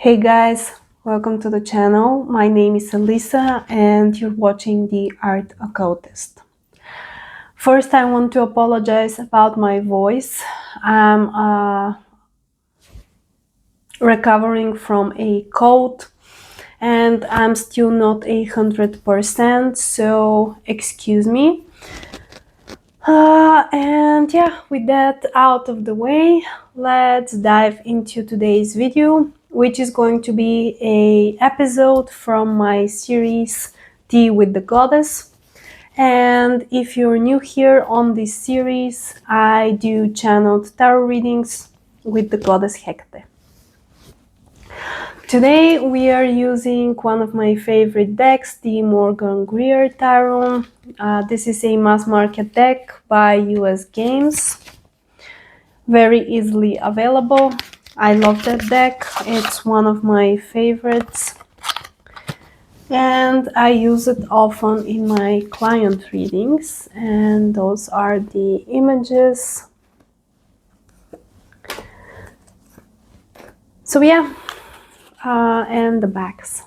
Hey guys, welcome to the channel. My name is Elisa and you're watching the Art Occultist. First, I want to apologize about my voice. I'm recovering from a cold and I'm still not 100%, so excuse me. And yeah, with that out of the way, let's dive into today's video, which is going to be a episode from my series Tea with the Goddess. And if you're new here on this series, I do channeled tarot readings with the goddess Hekate. Today we are using one of my favorite decks, the Morgan Greer Tarot. This is a mass market deck by US Games. Very easily available. I love that deck. It's one of my favorites. And I use it often in my client readings. And those are the images. So yeah. And the backs.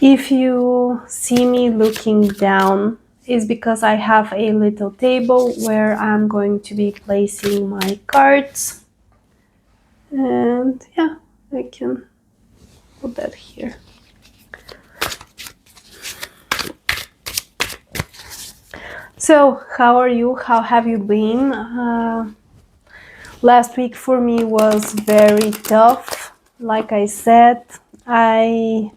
If you see me looking down, is because I have a little table where I'm going to be placing my cards. And yeah, I can put that here. So, how are you? How have you been? Last week for me was very tough. Like I said, I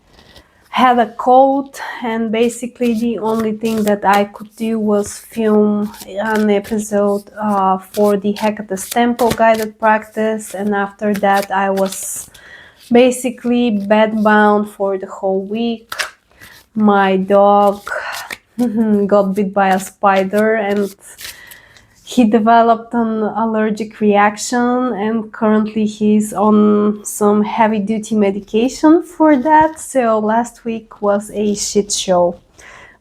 had a cold and basically the only thing that I could do was film an episode for the Hecate's Temple guided practice, and after that I was basically bedbound for the whole week. My dog got bit by a spider and he developed an allergic reaction, and currently he's on some heavy-duty medication for that. So last week was a shit show.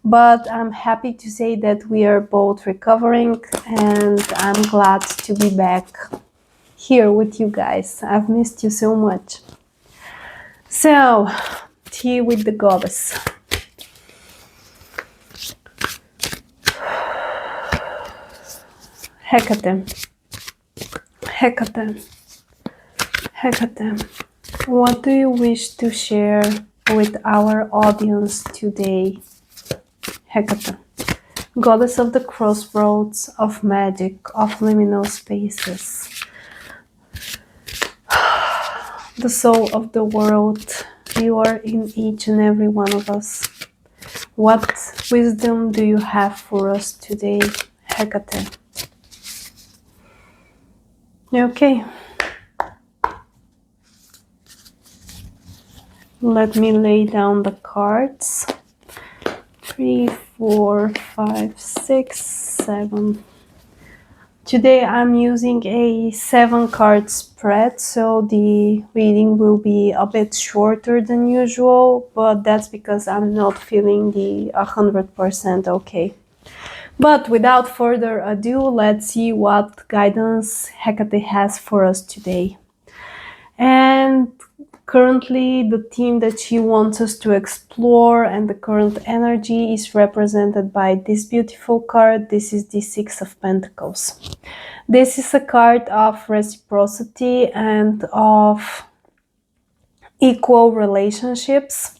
But I'm happy to say that we are both recovering, and I'm glad to be back here with you guys. I've missed you so much. So, tea with the goddess. Hekate. Hekate. Hekate. What do you wish to share with our audience today? Hekate. Goddess of the crossroads, of magic, of liminal spaces. The soul of the world. You are in each and every one of us. What wisdom do you have for us today, Hekate? Okay. Let me lay down the cards. 3, 4, 5, 6, 7. Today I'm using a 7-card spread, so the reading will be a bit shorter than usual, but that's because I'm not feeling the 100% okay. But without further ado, let's see what guidance Hekate has for us today. And currently the theme that she wants us to explore and the current energy is represented by this beautiful card. This is the Six of Pentacles. This is a card of reciprocity and of equal relationships.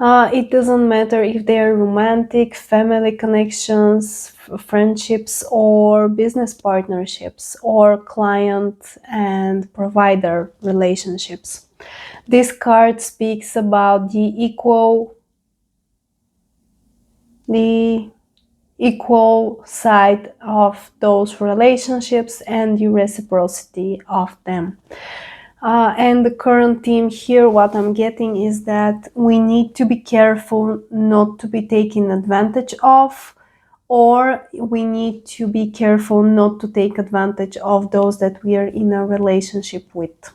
It doesn't matter if they are romantic, family connections, friendships, or business partnerships, or client and provider relationships. This card speaks about the equal side of those relationships and the reciprocity of them. And the current theme here, what I'm getting is that we need to be careful not to be taken advantage of, or we need to be careful not to take advantage of those that we are in a relationship with.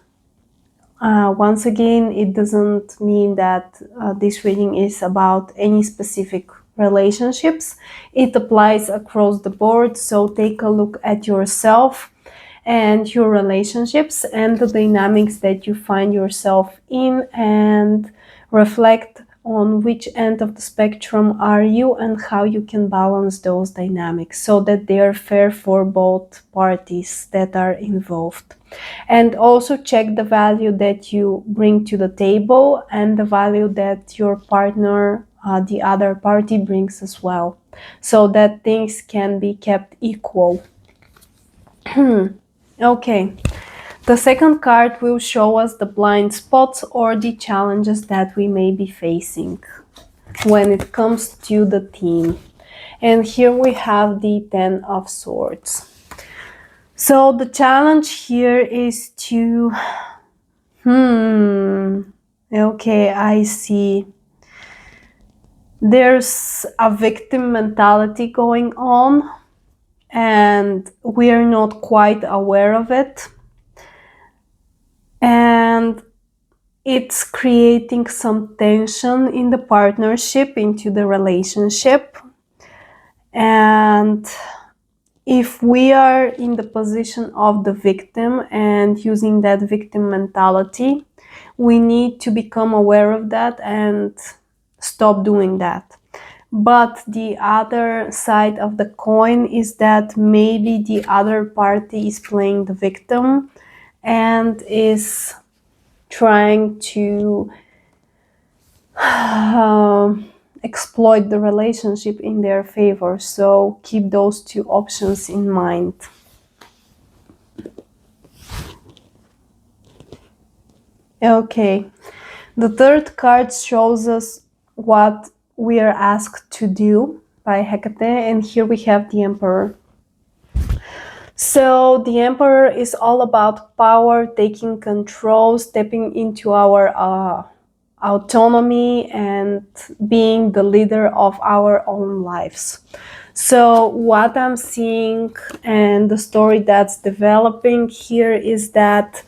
Once again, it doesn't mean that this reading is about any specific relationships. It applies across the board, so take a look at yourself and your relationships and the dynamics that you find yourself in, and reflect on which end of the spectrum are you and how you can balance those dynamics so that they are fair for both parties that are involved. And also check the value that you bring to the table and the value that your partner, the other party, brings as well, so that things can be kept equal. Okay. The second card will show us the blind spots or the challenges that we may be facing when it comes to the theme. And here we have the 10 of Swords. So the challenge here is to... Okay, I see. There's a victim mentality going on, and we're not quite aware of it. And it's creating some tension in the partnership, into the relationship. And if we are in the position of the victim and using that victim mentality, we need to become aware of that and stop doing that. But the other side of the coin is that maybe the other party is playing the victim and is trying to exploit the relationship in their favor. So keep those two options in mind. Okay, the third card shows us what we are asked to do by Hekate, and here we have the Emperor. So the Emperor is all about power, taking control, stepping into our autonomy and being the leader of our own lives. So what I'm seeing and the story that's developing here is that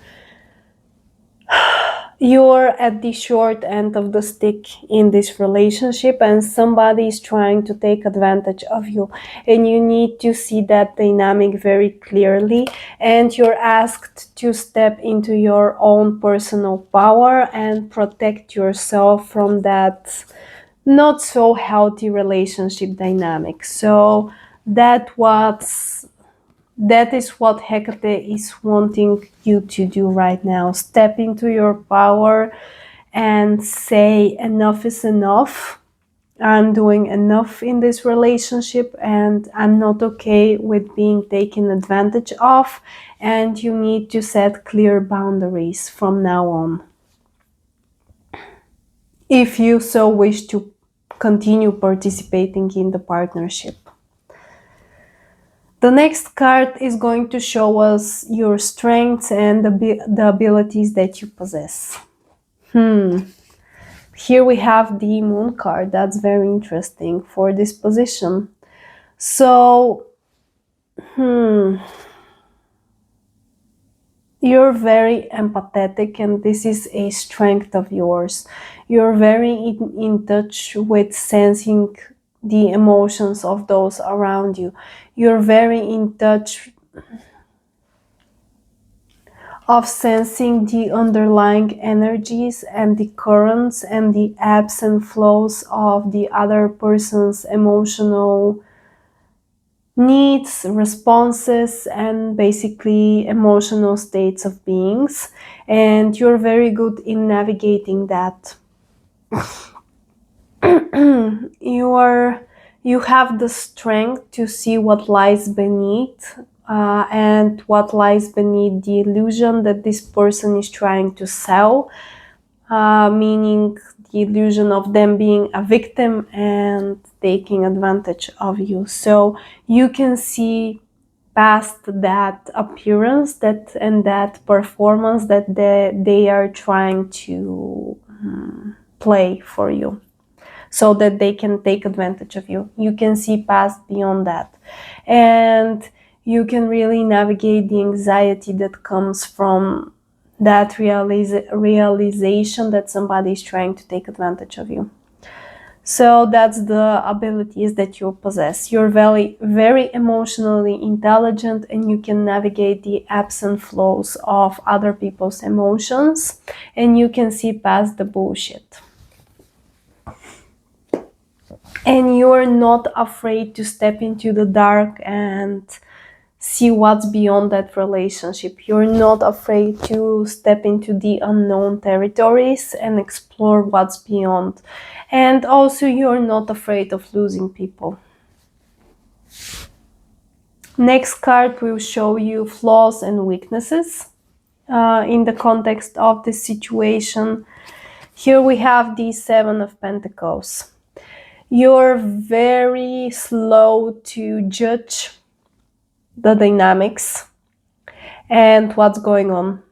you're at the short end of the stick in this relationship and somebody is trying to take advantage of you, and you need to see that dynamic very clearly, and you're asked to step into your own personal power and protect yourself from that not so healthy relationship dynamic. So that is what Hekate is wanting you to do right now. Step into your power and say enough is enough. I'm doing enough in this relationship and I'm not okay with being taken advantage of, and you need to set clear boundaries from now on, if you so wish to continue participating in the partnership. The next card is going to show us your strengths and the abilities that you possess. Here we have the Moon card. That's very interesting for this position. So, you're very empathetic, and this is a strength of yours. You're very in touch with sensing the emotions of those around you. You're very in touch of sensing the underlying energies and the currents and the ebbs and flows of the other person's emotional needs, responses, and basically emotional states of beings. And you're very good in navigating that. You have the strength to see what lies beneath and what lies beneath the illusion that this person is trying to sell, meaning the illusion of them being a victim and taking advantage of you. So you can see past that appearance and that performance that they are trying to play for you, so that they can take advantage of you. You can see past beyond that. And you can really navigate the anxiety that comes from that realization that somebody is trying to take advantage of you. So that's the abilities that you possess. You're very, very emotionally intelligent, and you can navigate the ebbs and flows of other people's emotions, and you can see past the bullshit. And you're not afraid to step into the dark and see what's beyond that relationship. You're not afraid to step into the unknown territories and explore what's beyond. And also, you're not afraid of losing people. Next card will show you flaws and weaknesses in the context of this situation. Here we have the Seven of Pentacles. You're very slow to judge the dynamics and what's going on.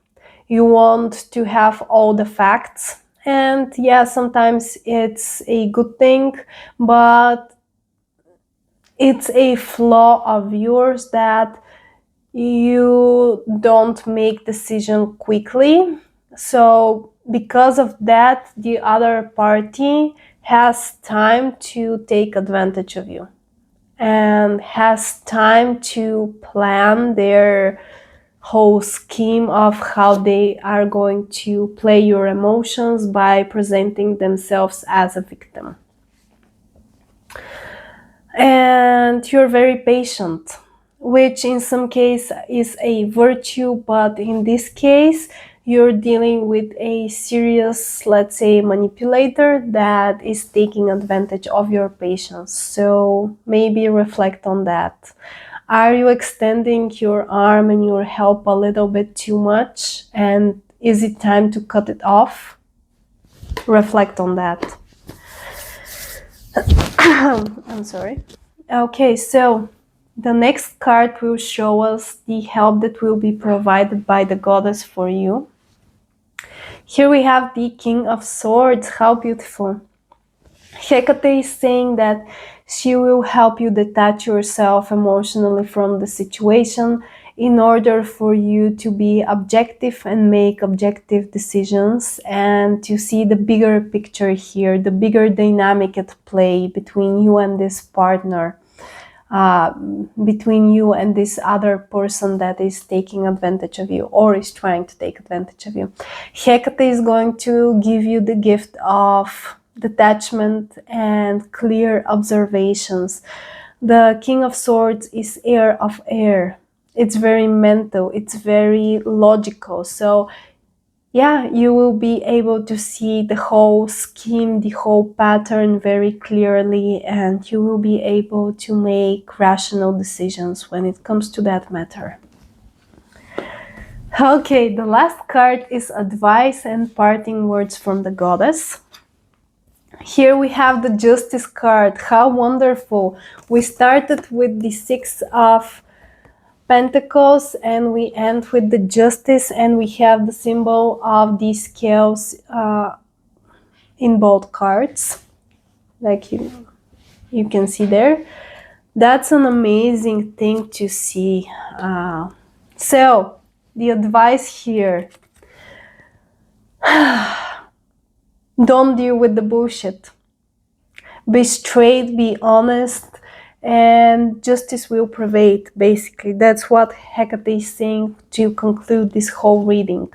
You want to have all the facts, and yeah, sometimes it's a good thing, but it's a flaw of yours that you don't make decision quickly. So because of that, the other party has time to take advantage of you and has time to plan their whole scheme of how they are going to play your emotions by presenting themselves as a victim. And you're very patient, which in some case is a virtue, but in this case you're dealing with a serious, let's say, manipulator that is taking advantage of your patience. So maybe reflect on that. Are you extending your arm and your help a little bit too much? And is it time to cut it off? Reflect on that. I'm sorry. Okay, so the next card will show us the help that will be provided by the goddess for you. Here we have the King of Swords. How beautiful. Hekate is saying that she will help you detach yourself emotionally from the situation in order for you to be objective and make objective decisions, and to see the bigger picture here, the bigger dynamic at play between you and this partner, between you and this other person that is taking advantage of you or is trying to take advantage of you. Hekate is going to give you the gift of detachment and clear observations. The King of Swords is air of air. It's very mental, it's very logical. So yeah, you will be able to see the whole scheme, the whole pattern very clearly, and you will be able to make rational decisions when it comes to that matter. Okay, the last card is advice and parting words from the goddess. Here we have the Justice card. How wonderful. We started with the Six of Pentacles and we end with the Justice, and we have the symbol of the scales in both cards, like you can see there. That's an amazing thing to see. So the advice here, don't deal with the bullshit. Be straight, be honest, and justice will prevail. Basically, that's what Hekate is saying to conclude this whole reading.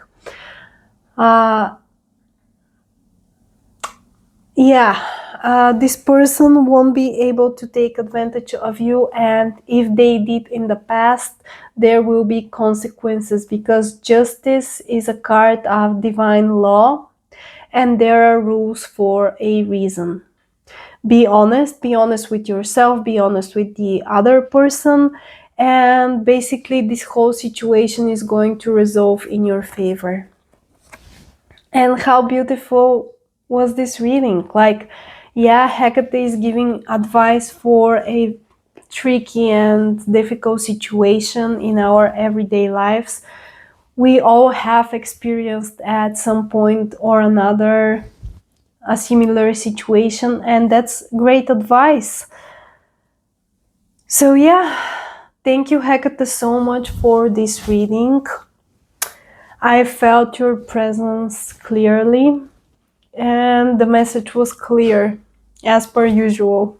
This person won't be able to take advantage of you, and if they did in the past, there will be consequences, because justice is a card of divine law and there are rules for a reason. Be honest with yourself, be honest with the other person, and basically this whole situation is going to resolve in your favor. And how beautiful was this reading? Like, yeah, Hekate is giving advice for a tricky and difficult situation in our everyday lives. We all have experienced at some point or another a similar situation, and that's great advice. So yeah, thank you, Hekate, so much for this reading. I felt your presence clearly, and the message was clear. as per usual.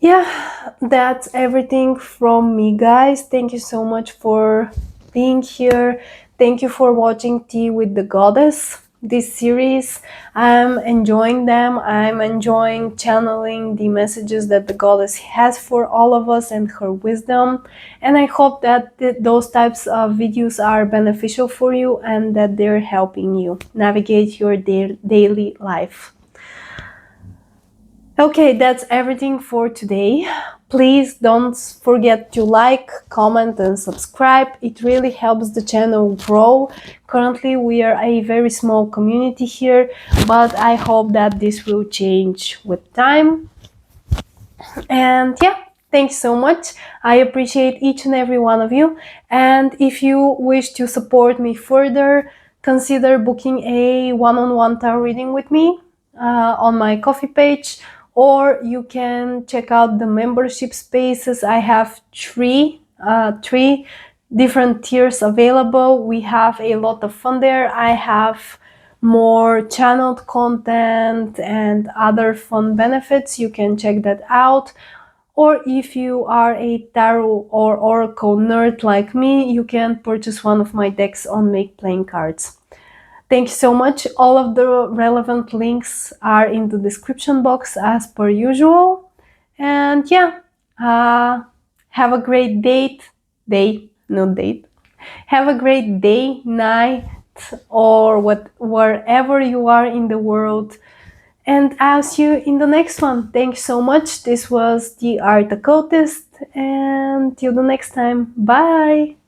Yeah, that's everything from me, guys. Thank you so much for being here. Thank you for watching Tea with the Goddess, this series. I'm enjoying them. I'm enjoying channeling the messages that the Goddess has for all of us and her wisdom. And I hope that those types of videos are beneficial for you and that they're helping you navigate your daily life. Okay, that's everything for today. Please don't forget to like, comment and subscribe. It really helps the channel grow. Currently we are a very small community here, but I hope that this will change with time. And yeah, thanks so much. I appreciate each and every one of you. And if you wish to support me further, consider booking a one-on-one tarot reading with me on my Coffee page, or you can check out the membership spaces. I have three different tiers available. We have a lot of fun there. I have more channeled content and other fun benefits. You can check that out. Or if you are a tarot or oracle nerd like me, you can purchase one of my decks on Make Playing Cards. Thank you so much. All of the relevant links are in the description box as per usual. And yeah, have a great have a great day, night, or wherever you are in the world. And I'll see you in the next one. Thanks so much. This was the Art Occultist, and till the next time. Bye!